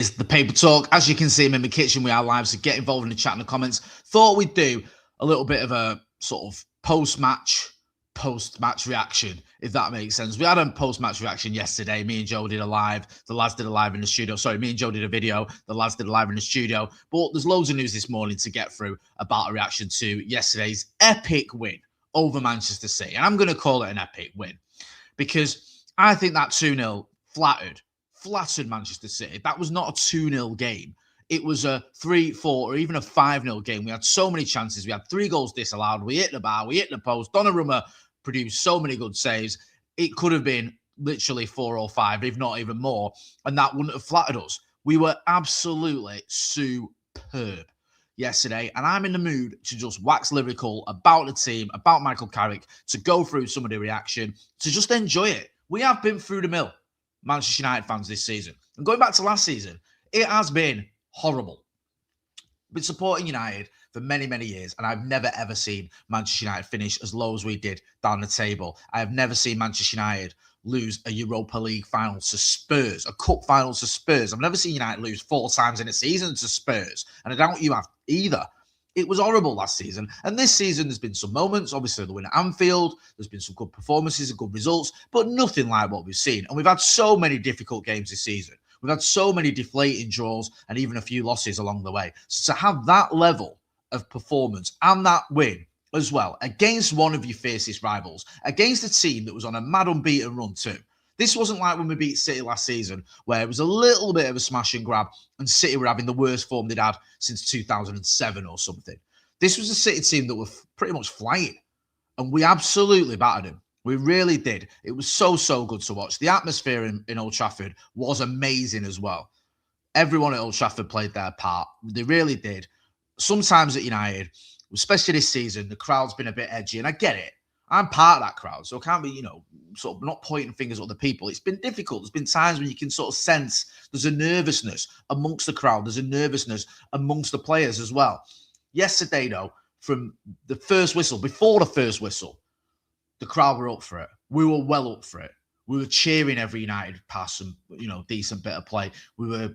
It's the Paper Talk. As you can see, I'm in the kitchen. We are live, so get involved in the chat and the comments. Thought we'd do a little bit of a sort of post-match reaction, if that makes sense. We had a post-match reaction yesterday. Me and Joe did a live. The lads did a live in the studio. Sorry, me and Joe did a video. The lads did a live in the studio. But there's loads of news this morning to get through about a reaction to yesterday's epic win over Manchester City. And I'm going to call it an epic win because I think that 2-0 flattered Manchester City. That was not a 2-0 game. It was a 3-4 or even a 5-0 game. We had so many chances. We had 3 goals disallowed. We hit the bar. We hit the post. Donnarumma produced so many good saves. It could have been literally 4 or 5, if not even more, and that wouldn't have flattered us. We were absolutely superb yesterday, and I'm in the mood to just wax lyrical about the team, about Michael Carrick, to go through some of the reaction, to just enjoy it. We have been through the mill, Manchester United fans, this season. And going back to last season, it has been horrible. I've been supporting United for many, many years, and I've never, ever seen Manchester United finish as low as we did down the table. I have never seen Manchester United lose a Europa League final to Spurs, a cup final to Spurs. I've never seen United lose 4 times in a season to Spurs, and I doubt you have either. It was horrible last season. And this season, there's been some moments. Obviously, the win at Anfield. There's been some good performances and good results, but nothing like what we've seen. And we've had so many difficult games this season. We've had so many deflating draws and even a few losses along the way. So to have that level of performance and that win as well against one of your fiercest rivals, against a team that was on a mad unbeaten run too. This wasn't like when we beat City last season, where it was a little bit of a smash and grab and City were having the worst form they'd had since 2007 or something. This was a City team that were pretty much flying, and we absolutely battered them. We really did. It was so good to watch. The atmosphere in Old Trafford was amazing as well. Everyone at Old Trafford played their part. They really did. Sometimes at United, especially this season, the crowd's been a bit edgy, and I get it. I'm part of that crowd, so I can't be, sort of not pointing fingers at other people. It's been difficult. There's been times when you can sort of sense there's a nervousness amongst the crowd. There's a nervousness amongst the players as well. Yesterday, though, from the first whistle, before the first whistle, the crowd were up for it. We were well up for it. We were cheering every United pass and, decent bit of play. We were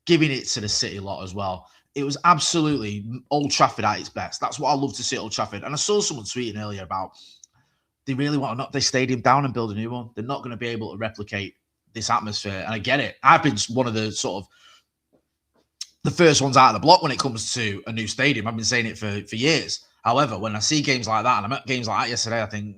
giving it to the City lot as well. It was absolutely Old Trafford at its best. That's what I love to see at Old Trafford. And I saw someone tweeting earlier about they really want to knock their stadium down and build a new one. They're not going to be able to replicate this atmosphere. And I get it. I've been one of the sort of the first ones out of the block when it comes to a new stadium. I've been saying it for years. However, when I see games like that, and I'm at games like that yesterday, I think,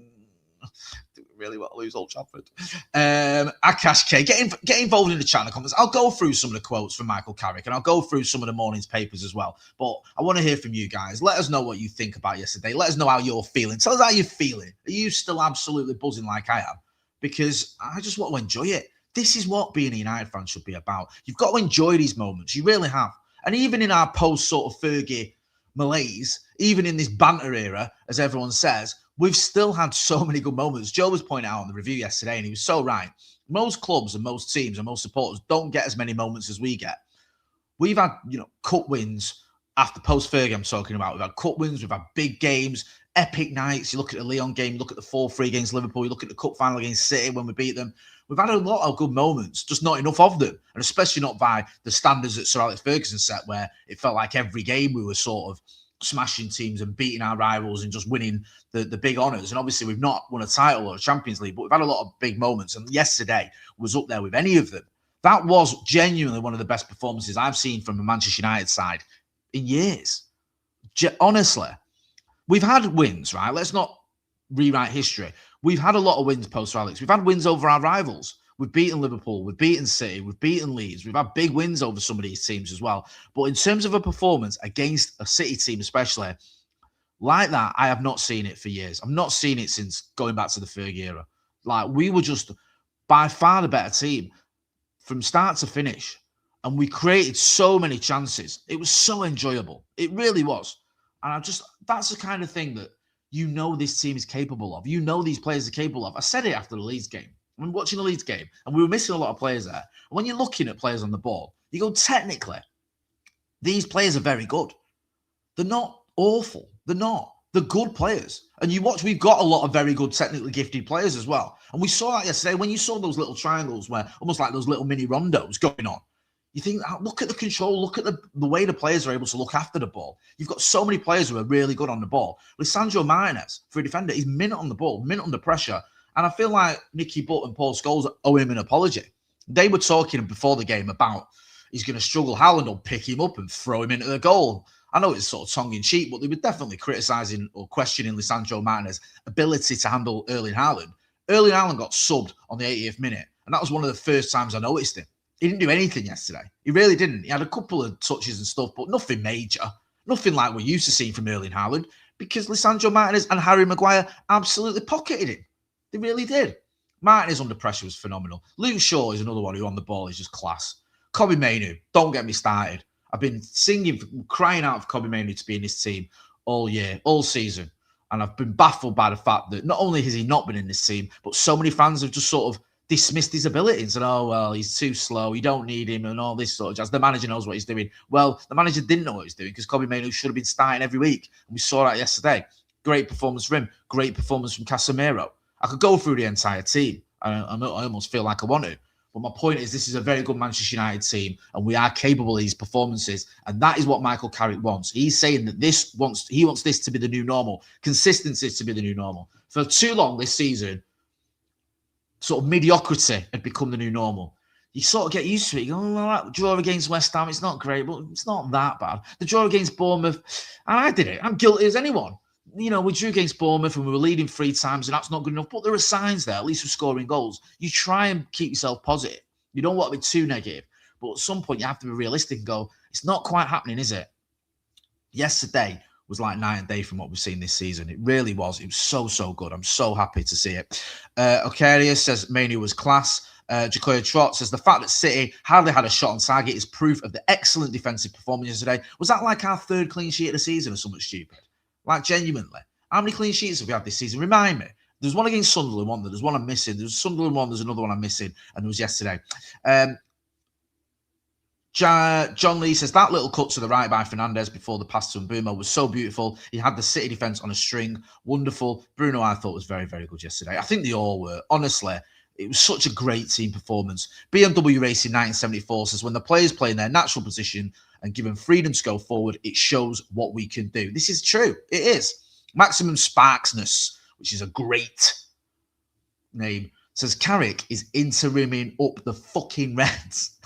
do we really want to lose Old Trafford? Akash K, get involved in the chat and the comments. I'll go through some of the quotes from Michael Carrick, and I'll go through some of the morning's papers as well. But I want to hear from you guys. Let us know what you think about yesterday. Let us know how you're feeling. Tell us how you're feeling. Are you still absolutely buzzing like I am? Because I just want to enjoy it. This is what being a United fan should be about. You've got to enjoy these moments. You really have. And even in our post sort of Fergie malaise, even in this banter era, as everyone says, we've still had so many good moments. Joe was pointing out on the review yesterday, and he was so right. Most clubs and most teams and most supporters don't get as many moments as we get. We've had, cup wins after post-Fergie I'm talking about. We've had cup wins, we've had big games, epic nights. You look at the Lyon game, you look at the 4-3 against Liverpool, you look at the cup final against City when we beat them. We've had a lot of good moments, just not enough of them. And especially not by the standards that Sir Alex Ferguson set, where it felt like every game we were sort of smashing teams and beating our rivals and just winning the big honours. And obviously we've not won a title or a Champions League, but we've had a lot of big moments. And yesterday was up there with any of them. That was genuinely one of the best performances I've seen from the Manchester United side in years. Honestly, we've had wins, right? Let's not rewrite history. We've had a lot of wins post Alex. We've had wins over our rivals. We've beaten Liverpool, we've beaten City, we've beaten Leeds. We've had big wins over some of these teams as well. But in terms of a performance against a City team especially, like that, I have not seen it for years. I've not seen it since going back to the Fergie era. Like, we were just by far the better team from start to finish. And we created so many chances. It was so enjoyable. It really was. And that's the kind of thing that this team is capable of. These players are capable of. I said it after the Leeds game. I'm watching the Leeds game, and we were missing a lot of players there. And when you're looking at players on the ball, you go, technically, these players are very good. They're not awful. They're not. They're good players. And you watch, we've got a lot of very good, technically gifted players as well. And we saw that yesterday when you saw those little triangles where almost like those little mini rondos going on. You think, look at the control, look at the way the players are able to look after the ball. You've got so many players who are really good on the ball. Lisandro Martinez, for a defender, he's minute on the ball, minute under pressure. And I feel like Nicky Butt and Paul Scholes owe him an apology. They were talking before the game about he's going to struggle. Haaland will pick him up and throw him into the goal. I know it's sort of tongue-in-cheek, but they were definitely criticising or questioning Lisandro Martinez's ability to handle Erling Haaland. Erling Haaland got subbed on the 80th minute, and that was one of the first times I noticed him. He didn't do anything yesterday. He really didn't. He had a couple of touches and stuff, but nothing major. Nothing like we're used to seeing from Erling Haaland, because Lisandro Martinez and Harry Maguire absolutely pocketed him. They really did. Martinez under pressure was phenomenal. Luke Shaw is another one who on the ball is just class. Kobbie Mainoo, don't get me started. I've been crying out for Kobbie Mainoo to be in this team all year, all season. And I've been baffled by the fact that not only has he not been in this team, but so many fans have just sort of dismissed his ability and said, oh, well, he's too slow. You don't need him and all this sort of jazz. The manager knows what he's doing. Well, the manager didn't know what he's doing because Kobbie Mainoo should have been starting every week. And we saw that yesterday. Great performance from him. Great performance from Casemiro. I could go through the entire team. I almost feel like I want to. But my point is, this is a very good Manchester United team, and we are capable of these performances. And that is what Michael Carrick wants. He's saying that he wants this to be the new normal. Consistency to be the new normal. For too long this season, sort of mediocrity had become the new normal. You sort of get used to it. You go, all right, draw against West Ham, it's not great, but it's not that bad. The draw against Bournemouth, and I did it. I'm guilty as anyone. You know, we drew against Bournemouth and we were leading 3 times, and that's not good enough. But there are signs there, at least we're scoring goals. You try and keep yourself positive. You don't want to be too negative. But at some point, you have to be realistic and go, it's not quite happening, is it? Yesterday was like night and day from what we've seen this season. It really was. It was so good. I'm so happy to see it. Ocarius says Mainoo was class. Jacoya Trott says the fact that City hardly had a shot on target is proof of the excellent defensive performance yesterday. Was that like our 3rd clean sheet of the season or something stupid? Like, genuinely. How many clean sheets have we had this season? Remind me. There's one against Sunderland, one. There's one I'm missing. There's Sunderland one. There's another one I'm missing. And there was yesterday. John Lee says that little cut to the right by Fernandes before the pass to Mbeumo was so beautiful. He had the City defence on a string. Wonderful. Bruno, I thought, was very, very good yesterday. I think they all were. Honestly, it was such a great team performance. BMW Racing 1974 says when the players play in their natural position and given freedom to go forward, it shows what we can do. This is true. It is. Maximum Sparksness, which is a great name, says Carrick is interiming up the fucking Reds.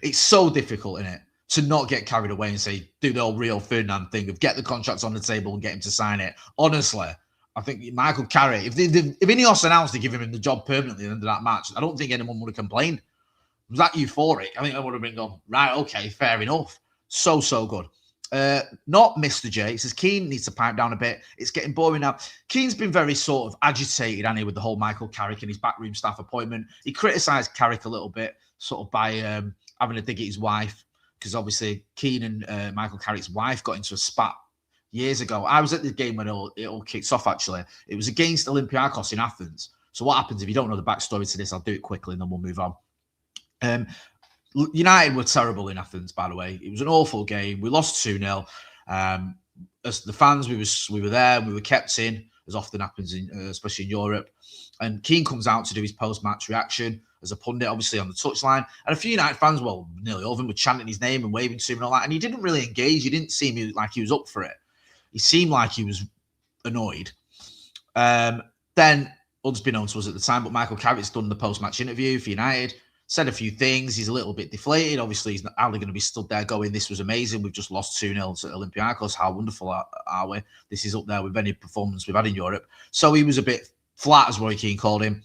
It's so difficult, isn't it, to not get carried away and say, do the old Rio Ferdinand thing of get the contracts on the table and get him to sign it. Honestly, I think Michael Carrick, if Ineos announced to give him the job permanently at the end of that match, I don't think anyone would have complained. Was that euphoric? I think I would have been going, right, okay, fair enough. So good. Not Mr. J. It says Keane needs to pipe down a bit. It's getting boring now. Keane's been very sort of agitated, hasn't he, with the whole Michael Carrick and his backroom staff appointment. He criticised Carrick a little bit, sort of by having a dig at his wife, because obviously Keane and Michael Carrick's wife got into a spat years ago. I was at the game when it all kicked off, actually. It was against Olympiacos in Athens. So what happens if you don't know the backstory to this? I'll do it quickly and then we'll move on. United were terrible in Athens, by the way. It was an awful game. We lost 2-0. As the fans, we were there. We were kept in, as often happens, especially in Europe. And Keane comes out to do his post-match reaction as a pundit, obviously on the touchline. And a few United fans, well, nearly all of them, were chanting his name and waving to him and all that. And he didn't really engage. He didn't seem like he was up for it. He seemed like he was annoyed. Then, unbeknownst to us at the time, but Michael Carrick's done the post-match interview for United. Said a few things. He's a little bit deflated. Obviously, he's not only going to be stood there going, this was amazing. We've just lost 2-0 to Olympiacos. How wonderful are we? This is up there with any performance we've had in Europe. So he was a bit flat, as Roy Keane called him.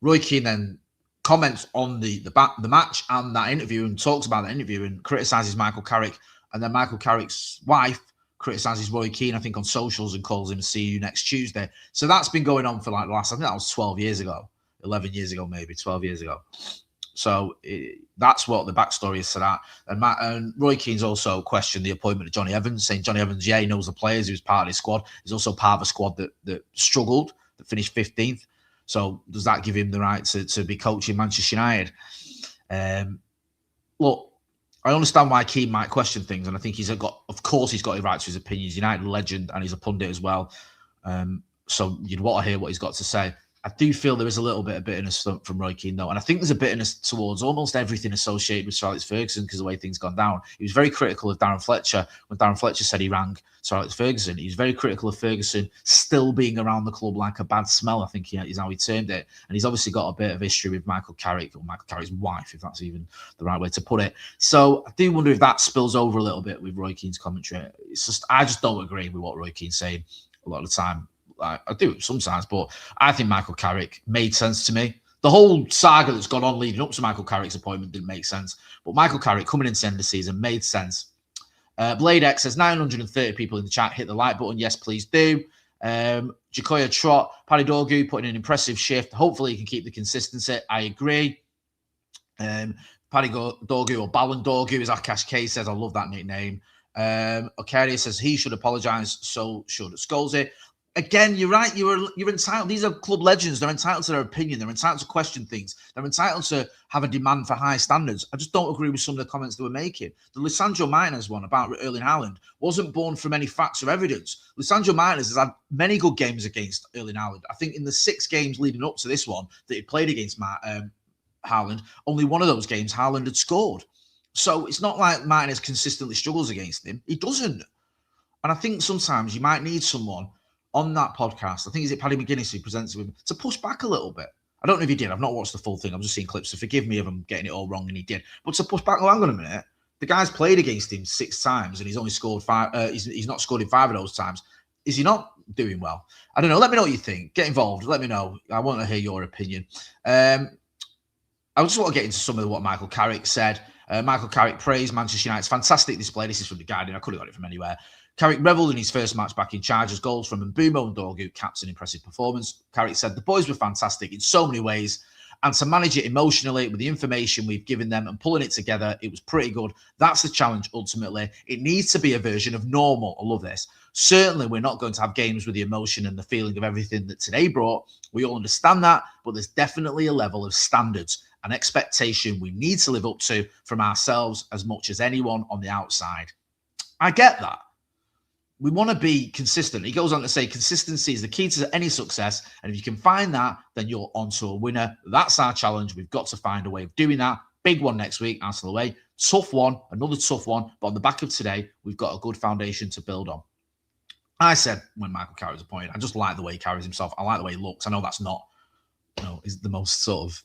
Roy Keane then comments on the match and that interview and talks about that interview and criticises Michael Carrick. And then Michael Carrick's wife criticises Roy Keane, I think, on socials and calls him see you next Tuesday. So that's been going on for like the last, I think that was 12 years ago, 11 years ago, maybe 12 years ago. So that's what the backstory is to that. And Roy Keane's also questioned the appointment of Johnny Evans, saying Johnny Evans, he knows the players. He was part of his squad. He's also part of a squad that struggled, that finished 15th. So does that give him the right to be coaching Manchester United? Look, I understand why Keane might question things, and I think he's got a right to his opinions. United legend, and he's a pundit as well. So you'd want to hear what he's got to say. I do feel there is a little bit of bitterness from Roy Keane, though. And I think there's a bitterness towards almost everything associated with Sir Alex Ferguson because of the way things gone down. He was very critical of Darren Fletcher when Darren Fletcher said he rang Sir Alex Ferguson. He was very critical of Ferguson still being around the club like a bad smell, I think is how he termed it. And he's obviously got a bit of history with Michael Carrick, or Michael Carrick's wife, if that's even the right way to put it. So I do wonder if that spills over a little bit with Roy Keane's commentary. I just don't agree with what Roy Keane's saying a lot of the time. I do sometimes, but I think Michael Carrick made sense to me. The whole saga that's gone on leading up to Michael Carrick's appointment didn't make sense, but Michael Carrick coming into the end of the season made sense. Blade X says 930 people in the chat. Hit the like button. Yes, please do. Jacoya Trot, Paddy Dorgu putting an impressive shift. Hopefully he can keep the consistency. I agree. Paddy Dorgu, or Ballon Dorgu, as Akash K says. I love that nickname. Okaria says he should apologise, so should Scholesy. Again, you're right. You're entitled. These are club legends. They're entitled to their opinion. They're entitled to question things. They're entitled to have a demand for high standards. I just don't agree with some of the comments they were making. The Lisandro Martinez one about Erling Haaland wasn't born from any facts or evidence. Lisandro Martinez has had many good games against Erling Haaland. I think in the 6 games leading up to this one that he played against Haaland, only one of those games Haaland had scored. So it's not like Martinez consistently struggles against him. He doesn't. And I think sometimes you might need someone on that podcast, I think is it Paddy McGuinness who presents with him, to push back a little bit. I don't know if he did. I've not watched the full thing. I've just seen clips, so forgive me if I'm getting it all wrong, and he did. But to push back, oh, hang on a minute. The guy's played against him 6 times, and he's only scored 5. He's not scored in 5 of those times. Is he not doing well? I don't know. Let me know what you think. Get involved. Let me know. I want to hear your opinion. I just want to get into some of what Michael Carrick said. Michael Carrick praised Manchester United's fantastic display. This is from The Guardian. I could have got it from anywhere. Carrick revelled in his first match back in charge as goals from Mbeumo and Dorgu caps an impressive performance. Carrick said the boys were fantastic in so many ways, and to manage it emotionally with the information we've given them and pulling it together, it was pretty good. That's the challenge ultimately. It needs to be a version of normal. I love this. Certainly, we're not going to have games with the emotion and the feeling of everything that today brought. We all understand that, but there's definitely a level of standards and expectation we need to live up to from ourselves as much as anyone on the outside. I get that. We want to be consistent. He goes on to say consistency is the key to any success. And if you can find that, then you're onto a winner. That's our challenge. We've got to find a way of doing that. Big one next week, Arsenal away. Tough one, another tough one. But on the back of today, we've got a good foundation to build on. I said when Michael Carrick was appointed, I just like the way he carries himself. I like the way he looks. I know that's not, is the most sort of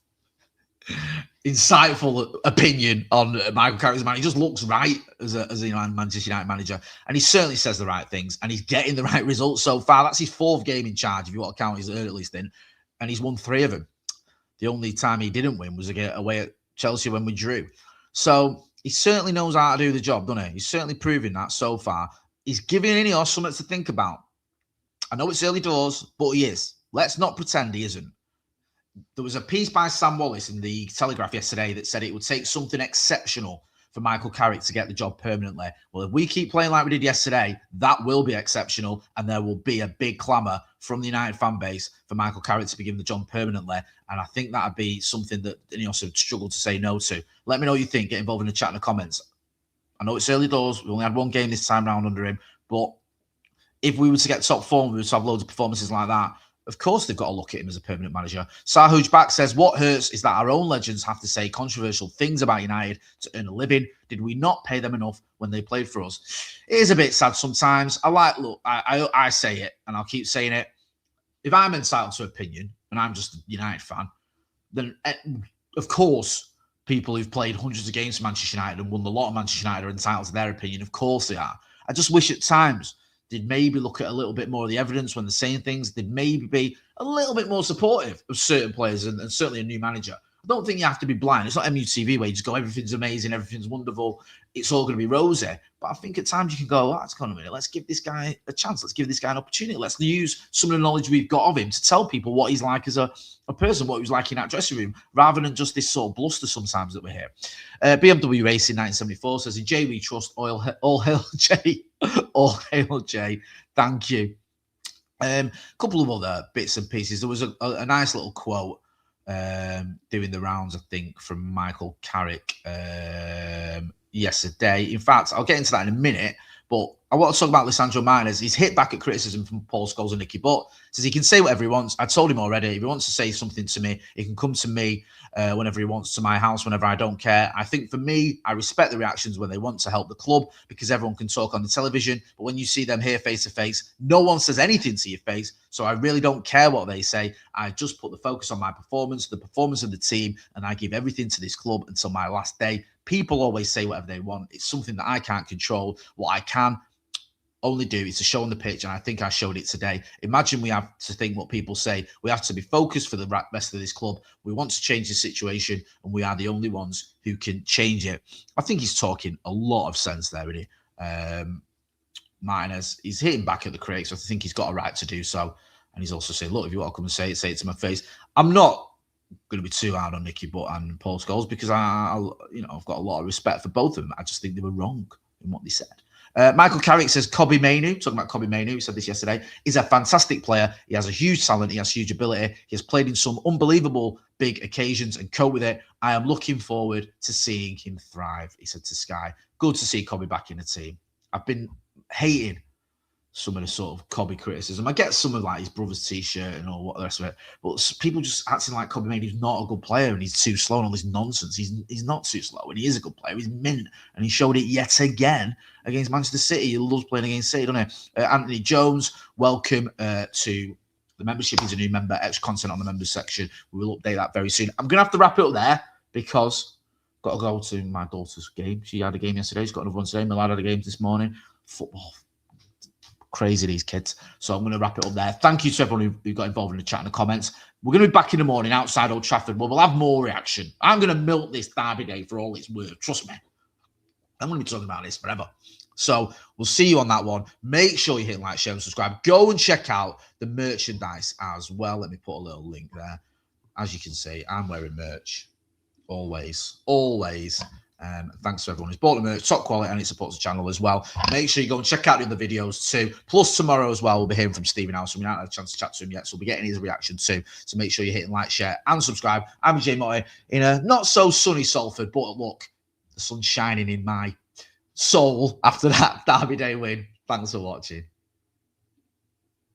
insightful opinion on Michael Carrick's man. He just looks right as a Manchester United manager, and he certainly says the right things, and he's getting the right results so far. That's his 4th game in charge, if you want to count his early stint, and he's won 3 of them. The only time he didn't win was away at Chelsea when we drew. So he certainly knows how to do the job, doesn't he? He's certainly proving that so far. He's giving Ineos something to think about. I know it's early doors, but he is. Let's not pretend he isn't. There was a piece by Sam Wallace in the Telegraph yesterday that said it would take something exceptional for Michael Carrick to get the job permanently. Well, if we keep playing like we did yesterday, that will be exceptional, and there will be a big clamour from the United fan base for Michael Carrick to be given the job permanently. And I think that would be something that Ineos would struggle to say no to. Let me know what you think. Get involved in the chat in the comments. I know it's early doors. We only had 1 game this time round under him, but if we were to get top form, we would have loads of performances like that. Of course, they've got to look at him as a permanent manager. Sahuj back says, what hurts is that our own legends have to say controversial things about United to earn a living. Did we not pay them enough when they played for us? It is a bit sad sometimes. I say it, and I'll keep saying it. If I'm entitled to opinion, and I'm just a United fan, then of course, people who've played hundreds of games for Manchester United and won a lot of Manchester United are entitled to their opinion. Of course they are. I just wish at times they'd maybe look at a little bit more of the evidence when they're saying things. They'd maybe be a little bit more supportive of certain players and certainly a new manager. I don't think you have to be blind. It's not MUTV where you just go, everything's amazing, everything's wonderful, it's all going to be rosy. But I think at times you can go, oh, hold on a minute, let's give this guy a chance. Let's give this guy an opportunity. Let's use some of the knowledge we've got of him to tell people what he's like as a person, what he was like in that dressing room, rather than just this sort of bluster sometimes that we hear. BMW Racing 1974 says, in Jay we trust, all hail Jay. All hail Jay. Thank you. Couple of other bits and pieces. There was a nice little quote doing the rounds, I think, from Michael Carrick yesterday. In fact, I'll get into that in a minute. But I want to talk about Lisandro Martinez. He's hit back at criticism from Paul Scholes and Nicky Butt. Says he can say whatever he wants. I told him already. If he wants to say something to me, he can come to me whenever he wants, to my house, whenever I don't care. I think for me, I respect the reactions when they want to help the club, because everyone can talk on the television. But when you see them here face to face, no one says anything to your face. So I really don't care what they say. I just put the focus on my performance, the performance of the team, and I give everything to this club until my last day. People always say whatever they want. It's something that I can't control. What I can only do is to show on the pitch, and I think I showed it today. Imagine we have to think what people say. We have to be focused for the rest of this club. We want to change the situation, and we are the only ones who can change it. I think he's talking a lot of sense there, isn't he? Martinez, he's hitting back at the critics. So I think he's got a right to do so. And he's also saying, look, if you want to come and say it to my face. I'm not going to be too hard on Nicky Butt and Paul Scholes, because I've got a lot of respect for both of them. I just think they were wrong in what they said. Michael Carrick says Kobbie Mainoo, talking about Kobbie Mainoo, he said this yesterday, is a fantastic player. He has a huge talent. He has huge ability. He has played in some unbelievable big occasions and cope with it. I am looking forward to seeing him thrive, he said to Sky. Good to see Kobbie back in the team. I've been hating some of the sort of Kobbie criticism. I get some of like his brother's t-shirt and all what the rest of it, but people just acting like Kobbie Mainoo's not a good player and he's too slow and all this nonsense. He's not too slow, and he is a good player. He's mint, and he showed it yet again against Manchester City. He loves playing against City, doesn't he? Anthony Jones, welcome to the membership. He's a new member. Extra content on the members section. We will update that very soon. I'm going to have to wrap it up there because I've got to go to my daughter's game. She had a game yesterday. She's got another one today. My lad had a game this morning. Football. Crazy, these kids. So I'm going to wrap it up there. Thank you to everyone who got involved in the chat and the comments. We're going to be back in the morning outside Old Trafford, but we'll have more reaction. I'm going to milk this derby day for all it's worth. Trust me. I'm going to be talking about this forever. So we'll see you on that one. Make sure you hit like, share, and subscribe. Go and check out the merchandise as well. Let me put a little link there. As you can see, I'm wearing merch. Always. Thanks to everyone who's bought the merch, top quality, and it supports the channel as well. Make sure you go and check out the other videos too. Plus tomorrow as well, we'll be hearing from Stephen House. We haven't had a chance to chat to him yet, so we'll be getting his reaction too. So make sure you're hitting like, share, and subscribe. I'm Jay Motty in a not so sunny Salford, but look, the sun's shining in my soul after that derby day win. Thanks for watching.